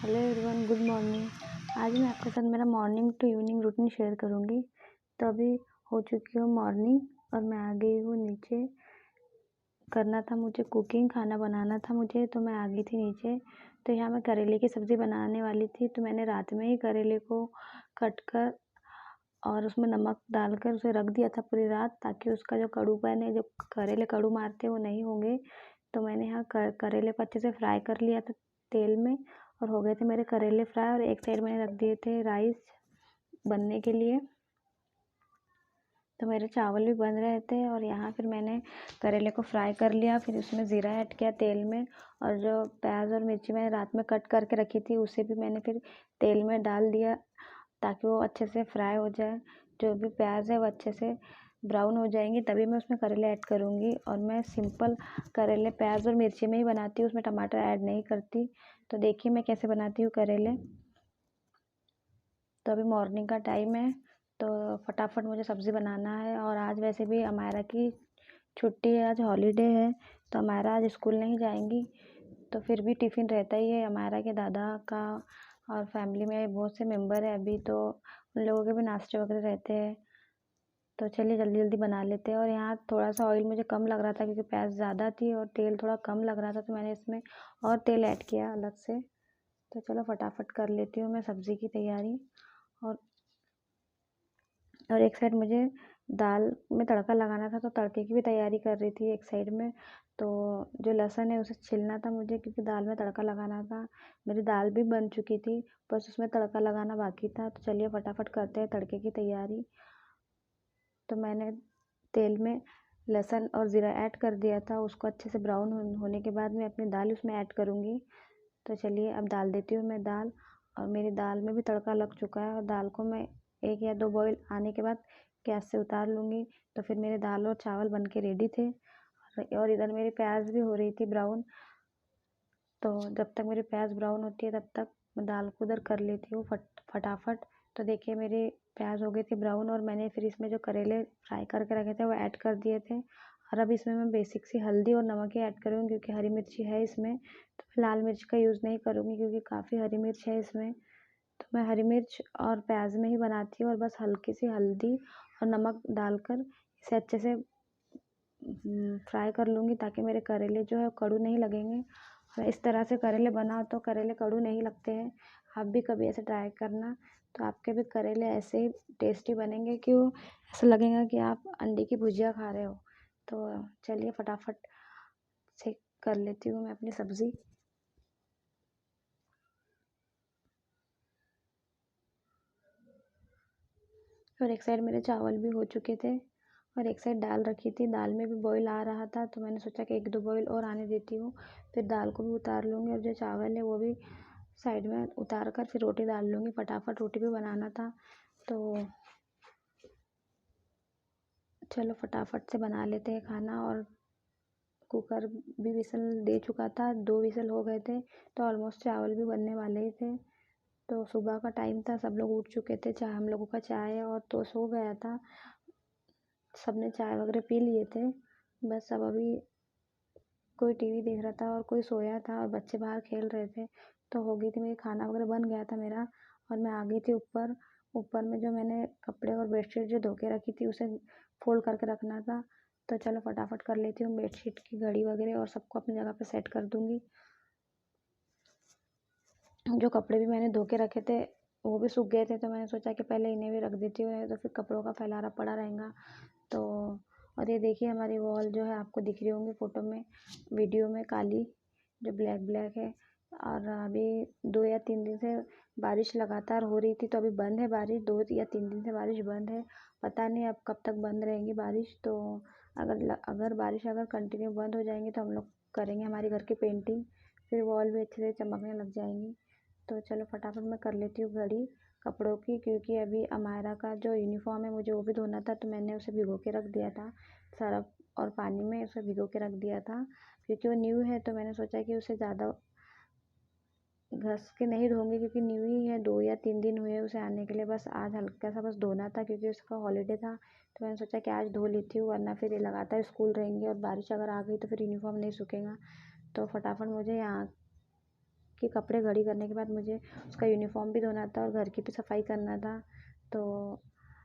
Hello everyone, good morning. आज मैं आपके साथ मेरा morning to evening routine share करूँगी। तो अभी हो चुकी हूँ मॉर्निंग और मैं आ गई हूँ नीचे। करना था मुझे कुकिंग, खाना बनाना था मुझे, तो मैं आ गई थी नीचे। तो यहाँ मैं करेले की सब्ज़ी बनाने वाली थी, तो मैंने रात में ही करेले को कट कर और उसमें नमक डालकर उसे रख दिया था पूरी रात, ताकि उसका जो कड़ूपन है, जो करेले कड़ू मारते हैं, वो नहीं होंगे। तो मैंने यहाँ करेले को अच्छे से फ्राई कर लिया था तेल में और हो गए थे मेरे करेले फ्राई। और एक साइड मैंने रख दिए थे राइस बनने के लिए, तो मेरे चावल भी बन रहे थे। और यहाँ फिर मैंने करेले को फ्राई कर लिया, फिर उसमें ज़ीरा ऐड किया तेल में। और जो प्याज और मिर्ची मैंने रात में कट करके रखी थी, उसे भी मैंने फिर तेल में डाल दिया, ताकि वो अच्छे से फ्राई हो जाए। जो भी प्याज है वो अच्छे से ब्राउन हो जाएंगी, तभी मैं उसमें करेले ऐड करूँगी। और मैं सिंपल करेले प्याज और मिर्ची में ही बनाती हूँ, उसमें टमाटर ऐड नहीं करती। तो देखिए मैं कैसे बनाती हूँ करेले। तो अभी मॉर्निंग का टाइम है, तो फटाफट मुझे सब्ज़ी बनाना है। और आज वैसे भी अमायरा की छुट्टी है, आज हॉलीडे है, तो अमायरा आज स्कूल नहीं जाएंगी। तो फिर भी टिफ़िन रहता ही है अमायरा के दादा का, और फैमिली में बहुत से मेंबर हैं अभी, तो उन लोगों के भी नाश्ते वगैरह रहते हैं। तो चलिए जल्दी जल्दी बना लेते हैं। और यहाँ थोड़ा सा ऑयल मुझे कम लग रहा था, क्योंकि प्याज ज़्यादा थी और तेल थोड़ा कम लग रहा था, तो मैंने इसमें और तेल ऐड किया अलग से। तो चलो फटाफट कर लेती हूँ मैं सब्ज़ी की तैयारी। और एक साइड मुझे दाल में तड़का लगाना था, तो तड़के की भी तैयारी कर रही थी एक साइड में। तो जो लहसुन है उसे छीलना था मुझे, क्योंकि दाल में तड़का लगाना था। मेरी दाल भी बन चुकी थी, बस उसमें तड़का लगाना बाकी था। तो चलिए फटाफट करते हैं तड़के की तैयारी। तो मैंने तेल में लहसुन और ज़ीरा ऐड कर दिया था, उसको अच्छे से ब्राउन होने के बाद मैं अपनी दाल उसमें ऐड करूँगी। तो चलिए अब डाल देती हूँ मैं दाल। और मेरी दाल में भी तड़का लग चुका है, और दाल को मैं 1 या 2 बॉयल आने के बाद गैस से उतार लूँगी। तो फिर मेरे दाल और चावल बन के रेडी थे। और इधर मेरी प्याज भी हो रही थी ब्राउन। तो जब तक मेरी प्याज ब्राउन होती है, तब तक मैं दाल को उधर कर लेती हूँ फटाफट। तो देखिए मेरी प्याज हो गई थी ब्राउन, और मैंने फिर इसमें जो करेले फ्राई करके रखे थे वो ऐड कर दिए थे। और अब इसमें मैं बेसिक सी हल्दी और नमक ही ऐड करूँगी, क्योंकि हरी मिर्ची है इसमें। तो मैं लाल मिर्च का यूज़ नहीं करूँगी, क्योंकि काफ़ी हरी मिर्च है इसमें। तो मैं हरी मिर्च और प्याज में ही बनाती हूँ, और बस हल्की सी हल्दी और नमक डालकर इसे अच्छे से फ्राई कर लूँगी, ताकि मेरे करेले जो है कड़ू नहीं लगेंगे। और इस तरह से करेले बनाओ तो करेले कड़ू नहीं लगते हैं। आप भी कभी ऐसे ट्राई करना, तो आपके भी करेले ऐसे ही टेस्टी बनेंगे कि वो ऐसा लगेगा कि आप अंडे की भुजिया खा रहे हो। तो चलिए फटाफट से कर लेती हूँ मैं अपनी सब्ज़ी। और एक साइड मेरे चावल भी हो चुके थे, और एक साइड दाल रखी थी, दाल में भी बॉईल आ रहा था। तो मैंने सोचा कि 1-2 बॉईल और आने देती हूँ, फिर दाल को भी उतार लूँगी। और जो चावल है वो भी साइड में उतार कर फिर रोटी डाल लूँगी, फटाफट रोटी भी बनाना था। तो चलो फटाफट से बना लेते हैं खाना। और कुकर भी विसल दे चुका था, 2 विसल हो गए थे, तो ऑलमोस्ट चावल भी बनने वाले ही थे। तो सुबह का टाइम था, सब लोग उठ चुके थे, चाय हम लोगों का चाय और टोस्ट हो गया था, सबने चाय वगैरह पी लिए थे। बस अब अभी कोई टीवी देख रहा था और कोई सोया था, और बच्चे बाहर खेल रहे थे। तो हो गई थी मेरी, खाना वगैरह बन गया था मेरा, और मैं आ गई थी ऊपर। ऊपर में जो मैंने कपड़े और बेडशीट जो धो के रखी थी, उसे फोल्ड करके रखना था। तो चलो फटाफट कर लेती हूँ, बेडशीट की घड़ी वगैरह और सबको अपनी जगह पे सेट कर दूँगी। जो कपड़े भी मैंने धो के रखे थे वो भी सूख गए थे, तो मैंने सोचा कि पहले इन्हें भी रख देती हूँ, नहीं तो फिर कपड़ों का फैलारा पड़ा रहेगा। तो और ये देखिए हमारी वॉल जो है, आपको दिख रही होंगी फ़ोटो में, वीडियो में, काली जो ब्लैक ब्लैक है। और अभी 2 या 3 दिन से बारिश लगातार हो रही थी, तो अभी बंद है बारिश, 2 या 3 दिन से बारिश बंद है। पता नहीं अब कब तक बंद रहेंगी बारिश। तो अगर बारिश अगर कंटिन्यू बंद हो जाएंगी, तो हम लोग करेंगे हमारी घर की पेंटिंग, फिर वॉल भी अच्छे से चमकने लग जाएंगी। तो चलो फटाफट मैं कर लेती हूँ घड़ी कपड़ों की, क्योंकि अभी अमायरा का जो यूनिफॉर्म है मुझे वो भी धोना था, तो मैंने उसे भिगो के रख दिया था सर्फ और पानी में, उसे भिगो के रख दिया था। क्योंकि वो न्यू है, तो मैंने सोचा कि उसे ज़्यादा घस के नहीं धोंगी, क्योंकि न्यू ही है, 2 या 3 दिन हुए उसे आने के लिए। बस आज हल्का सा बस धोना था, क्योंकि उसका हॉलीडे था। तो मैंने सोचा कि आज धो लेती हूँ, वरना फिर ये लगातार स्कूल रहेंगे, और बारिश अगर आ गई तो फिर यूनिफॉर्म नहीं सूखेगा। तो फटाफट मुझे यहाँ कि कपड़े घड़ी करने के बाद मुझे उसका यूनिफॉर्म भी धोना था और घर की भी सफाई करना था। तो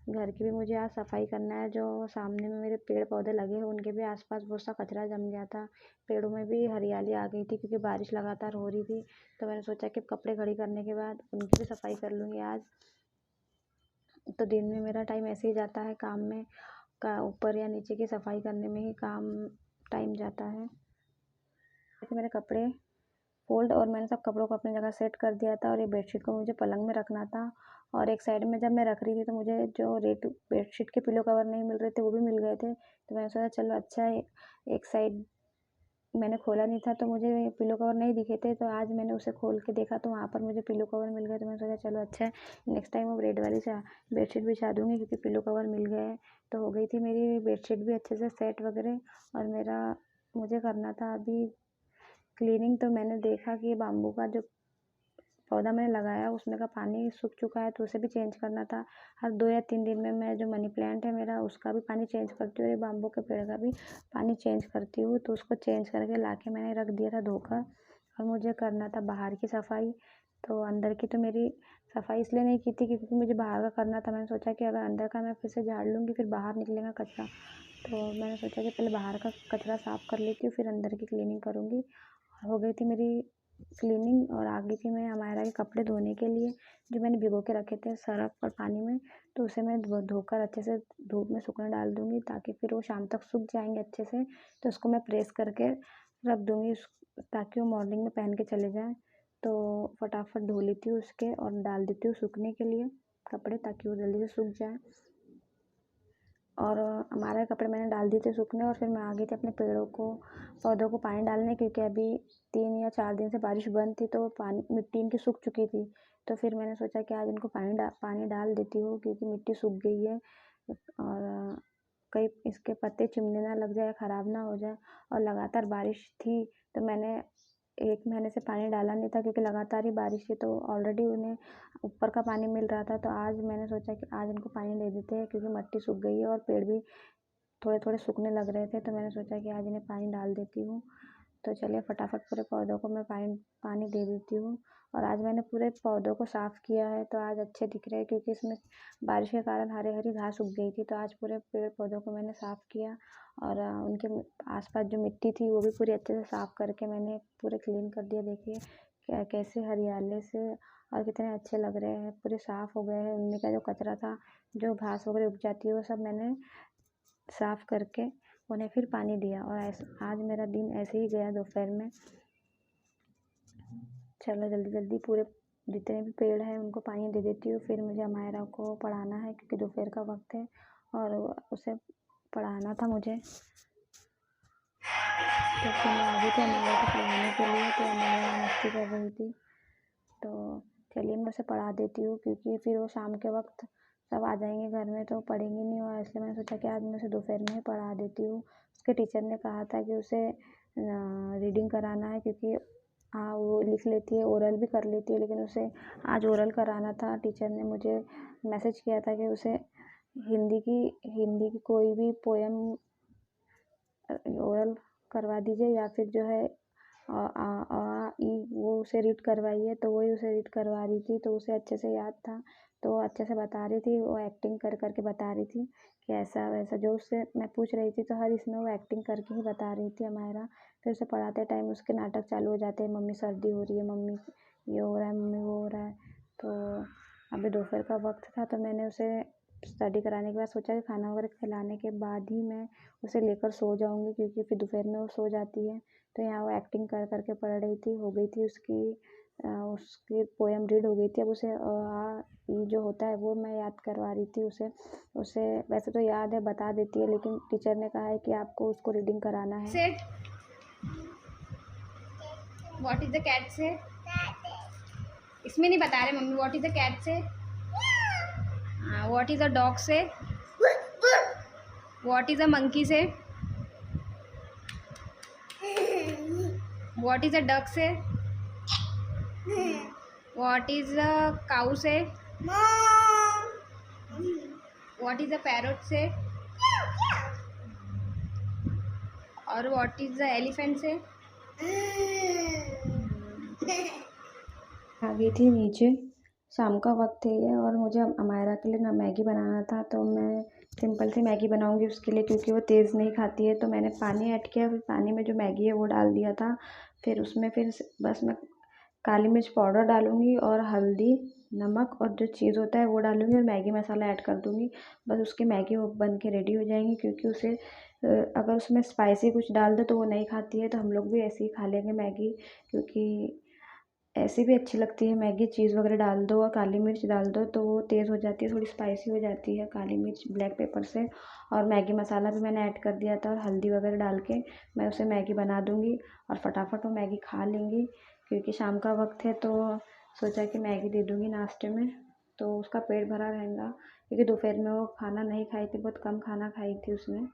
घर की भी मुझे आज सफाई करना है। जो सामने में मेरे पेड़ पौधे लगे हैं उनके भी आसपास बहुत सा कचरा जम गया था। पेड़ों में भी हरियाली आ गई थी क्योंकि बारिश लगातार हो रही थी। तो मैंने सोचा कि कपड़े घड़ी करने के बाद उनकी भी सफाई कर लूँगी आज। तो दिन में मेरा टाइम ऐसे ही जाता है, काम में का ऊपर या नीचे की सफाई करने में ही टाइम जाता है। फिर मैंने कपड़े फोल्ड और मैंने सब कपड़ों को अपनी जगह सेट कर दिया था और ये बेडशीट को मुझे पलंग में रखना था। और एक साइड में जब मैं रख रही थी तो मुझे जो रेड बेडशीट के पिलो कवर नहीं मिल रहे थे वो भी मिल गए थे। तो मैंने सोचा चलो अच्छा है, एक साइड मैंने खोला नहीं था तो मुझे पिलो कवर नहीं दिखे थे। तो आज मैंने उसे खोल के देखा तो वहाँ पर मुझे पिलो कवर मिल गए। तो मैंने सोचा चलो अच्छा है, नेक्स्ट टाइम वो रेड वाली बेडशीट बिछा दूँगी क्योंकि पिलो कवर मिल गए हैं। तो हो गई थी मेरी बेडशीट भी अच्छे से सेट वगैरह। और मुझे करना था अभी क्लीनिंग। तो मैंने देखा कि बाम्बू का जो पौधा मैंने लगाया उसमें का पानी सूख चुका है तो उसे भी चेंज करना था। हर 2 या 3 दिन में मैं जो मनी प्लांट है मेरा उसका भी पानी चेंज करती हूँ और ये बाम्बू के पेड़ का भी पानी चेंज करती हूँ। तो उसको चेंज करके लाके मैंने रख दिया था धोकर। और मुझे करना था बाहर की सफाई। तो अंदर की तो मेरी सफाई इसलिए नहीं की थी क्योंकि मुझे बाहर का करना था। मैंने सोचा कि अगर अंदर का मैं फिर से झाड़ लूँगी फिर बाहर निकलेगा कचरा। तो मैंने सोचा कि पहले बाहर का कचरा साफ़ कर लेती हूँ फिर अंदर की क्लीनिंग करूँगी। हो गई थी मेरी क्लीनिंग और आ गई थी मैं अमायरा के कपड़े धोने के लिए जो मैंने भिगो के रखे थे सर्फ और पानी में। तो उसे मैं धोकर अच्छे से धूप में सूखने डाल दूँगी ताकि फिर वो शाम तक सूख जाएंगे अच्छे से। तो उसको मैं प्रेस करके रख दूँगी ताकि वो मॉर्निंग में पहन के चले जाएँ। तो फटाफट धो लेती हूँ उसके और डाल देती हूँ सूखने के लिए कपड़े ताकि वो जल्दी से सूख जाए। और हमारे कपड़े मैंने डाल दिए थे सूखने और फिर मैं आ गई थी अपने पौधों को पानी डालने क्योंकि अभी 3 या 4 दिन से बारिश बंद थी तो मिट्टी इनकी सूख चुकी थी। तो फिर मैंने सोचा कि आज इनको पानी डाल देती हूँ क्योंकि मिट्टी सूख गई है और कहीं इसके पत्ते चिमने ना लग जाए, ख़राब ना हो जाए। और लगातार बारिश थी तो मैंने 1 महीने से पानी डाला नहीं था क्योंकि लगातार ही बारिश थी तो ऑलरेडी उन्हें ऊपर का पानी मिल रहा था। तो आज मैंने सोचा कि आज इनको पानी दे देते हैं क्योंकि मिट्टी सूख गई है और पेड़ भी थोड़े थोड़े सूखने लग रहे थे। तो मैंने सोचा कि आज इन्हें पानी डाल देती हूँ। तो चलिए फटाफट पूरे पौधों को मैं पानी दे देती हूँ। और आज मैंने पूरे पौधों को साफ़ किया है तो आज अच्छे दिख रहे हैं क्योंकि इसमें बारिश के कारण हरी घास उग गई थी। तो आज पूरे पेड़ पौधों को मैंने साफ़ किया और उनके आसपास जो मिट्टी थी वो भी पूरी अच्छे से साफ़ करके मैंने पूरे क्लीन कर दिया। देखिए कैसे हरियाले से और कितने अच्छे लग रहे हैं, पूरे साफ़ हो गए हैं। उनमें का जो कचरा था, जो घास वगैरह उग जाती है वो सब मैंने साफ़ करके उन्हें फिर पानी दिया। और आज मेरा दिन ऐसे ही गया दोपहर में। चलो जल्दी जल्दी पूरे जितने भी पेड़ हैं उनको पानी दे देती हूँ। फिर मुझे अमायरा को पढ़ाना है क्योंकि दोपहर का वक्त है और उसे पढ़ाना था मुझे। तो फिर मैं आ गई थी अमायरा को पढ़ाने के लिए। तो अमायरा मस्ती कर रही थी तो चलिए मैं उसे पढ़ा देती हूँ क्योंकि फिर वो शाम के वक्त सब आ जाएंगे घर में तो पढ़ेंगे नहीं। और इसलिए मैंने सोचा कि आज मैं उसे दोपहर में ही पढ़ा देती हूँ। उसके टीचर ने कहा था कि उसे रीडिंग कराना है क्योंकि हाँ वो लिख लेती है, ओरल भी कर लेती है, लेकिन उसे आज ओरल कराना था। टीचर ने मुझे मैसेज किया था कि उसे हिंदी की कोई भी पोएम ओरल करवा दीजिए या फिर जो है वो उसे रीड करवाइए। तो वही उसे रीड करवा रही थी तो उसे अच्छे से याद था तो वो अच्छे से बता रही थी। वो एक्टिंग कर करके बता रही थी कि ऐसा वैसा जो उससे मैं पूछ रही थी तो हर इसमें वो एक्टिंग करके ही बता रही थी अमायरा। फिर उसे पढ़ाते टाइम उसके नाटक चालू हो जाते हैं, मम्मी सर्दी हो रही है, मम्मी ये हो रहा है, मम्मी वो हो रहा है। तो अभी दोपहर का वक्त था तो मैंने उसे स्टडी कराने के बाद सोचा कि खाना वगैरह खिलाने के बाद ही मैं उसे लेकर सो जाऊँगी क्योंकि फिर दोपहर में वो सो जाती है। तो यहाँ वो एक्टिंग कर करके पढ़ रही थी, हो गई थी उसकी पोएम रीड हो गई थी। अब उसे ये जो होता है वो मैं याद करवा रही थी उसे वैसे तो याद है, बता देती है, लेकिन टीचर ने कहा है कि आपको उसको रीडिंग कराना है। Sit. What is the cat say? इसमें नहीं बता रहे mummy. What is the cat say? What is the dog say? What is the monkey say? What is the duck say? What is the cow say? What is the parrot say? और what is the elephant say? आ गई थी नीचे। शाम का वक्त है ये और मुझे अमायरा के लिए ना मैगी बनाना था, तो मैं सिंपल सी मैगी बनाऊंगी उसके लिए, क्योंकि वो तेज़ नहीं खाती है। तो मैंने पानी ऐड किया, फिर पानी में जो मैगी है वो डाल दिया था। फिर उसमें बस मैं काली मिर्च पाउडर डालूंगी और हल्दी, नमक और जो चीज़ होता है वो डालूंगी और मैगी मसाला ऐड कर दूंगी। बस उसकी मैगी वो बन के रेडी हो जाएंगी, क्योंकि अगर उसमें स्पाइसी कुछ डाल दो तो वो नहीं खाती है, तो हम लोग भी ऐसे ही खा लेंगे मैगी, क्योंकि ऐसी भी अच्छी लगती है मैगी। चीज़ वगैरह डाल दो और काली मिर्च डाल दो तो वो तेज़ हो जाती है, थोड़ी स्पाइसी हो जाती है काली मिर्च ब्लैक पेपर से। और मैगी मसाला भी मैंने ऐड कर दिया था और हल्दी वगैरह डाल के मैं उसे मैगी बना दूँगी और फटाफट वो मैगी खा लेंगी, क्योंकि शाम का वक्त है। तो सोचा कि मैगी दे दूँगी नाश्ते में, तो उसका पेट भरा रहेगा, क्योंकि दोपहर में वो खाना नहीं खाई थी, बहुत कम खाना खाई थी उसने।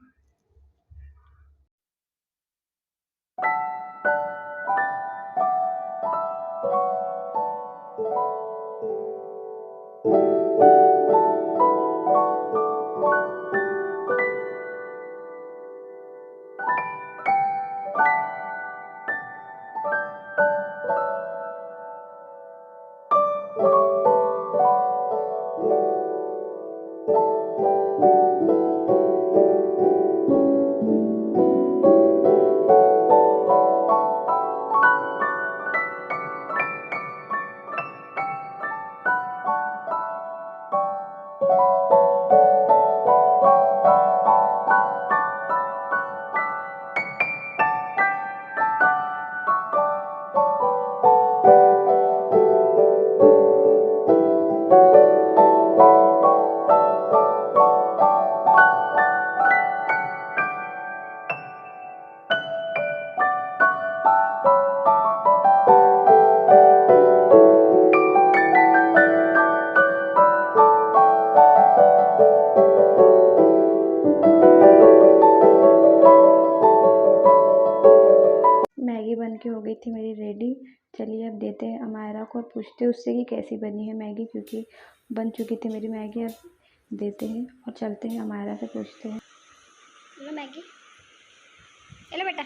मैगी बन के हो गई थी मेरी रेडी। चलिए अब देते हैं अमायरा को और पूछते हैं उससे कि कैसी बनी है मैगी, क्योंकि बन चुकी थी मेरी मैगी। अब देते हैं और चलते हैं अमायरा से पूछते हैं। लो मैगी, चलो बेटा,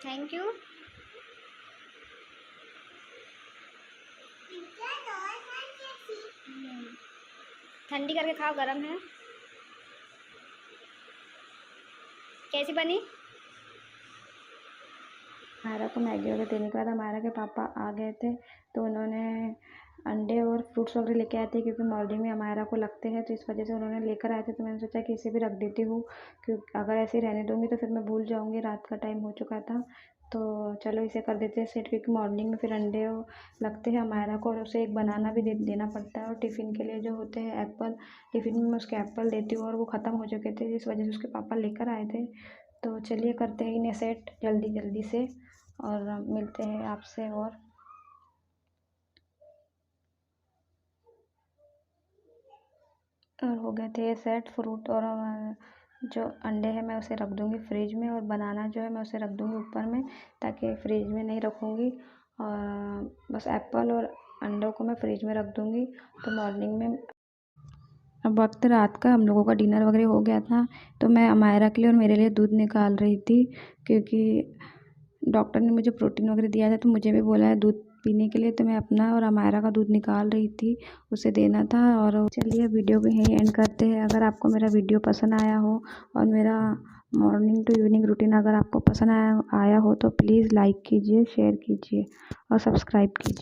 थैंक यू। ठंडी करके खाओ, गरम है। कैसी बनी? अमायरा को मैगी वगैरह देने के बाद अमायरा के पापा आ गए थे, तो उन्होंने अंडे और फ्रूट्स वगैरह लेके आए थे, क्योंकि मॉर्निंग में अमायरा को लगते हैं, तो इस वजह से उन्होंने लेकर आए थे। तो मैंने सोचा कि इसे भी रख देती हूँ, क्योंकि अगर ऐसे ही रहने दूँगी तो फिर मैं भूल जाऊँगी, रात का टाइम हो चुका था। तो चलो इसे कर देते हैं सेट, क्योंकि मॉर्निंग में फिर अंडे लगते हैं अमायरा को, और उसे एक बनाना भी देना पड़ता है। और टिफ़िन के लिए जो होते हैं एप्पल, टिफ़िन में मैं उसके एप्पल देती हूँ और वो ख़त्म हो चुके थे, जिस वजह से उसके पापा लेकर आए थे। तो चलिए करते हैं इन्हें सेट जल्दी जल्दी से, और मिलते हैं आपसे। और हो गए थे ये सेट फ्रूट, और जो अंडे हैं मैं उसे रख दूँगी फ्रिज में, और बनाना जो है मैं उसे रख दूँगी ऊपर में, ताकि फ्रिज में नहीं रखूँगी। और बस एप्पल और अंडों को मैं फ्रिज में रख दूँगी। तो मॉर्निंग में अब वक्त रात का, हम लोगों का डिनर वगैरह हो गया था, तो मैं अमायरा के लिए और मेरे लिए दूध निकाल रही थी, क्योंकि डॉक्टर ने मुझे प्रोटीन वगैरह दिया था, तो मुझे भी बोला है दूध पीने के लिए। तो मैं अपना और अमायरा का दूध निकाल रही थी, उसे देना था। और चलिए वीडियो को यहीं एंड करते हैं। अगर आपको मेरा वीडियो पसंद आया हो और मेरा मॉर्निंग टू इवनिंग रूटीन अगर आपको पसंद आया हो तो प्लीज़ लाइक कीजिए, शेयर कीजिए और सब्सक्राइब कीजिए।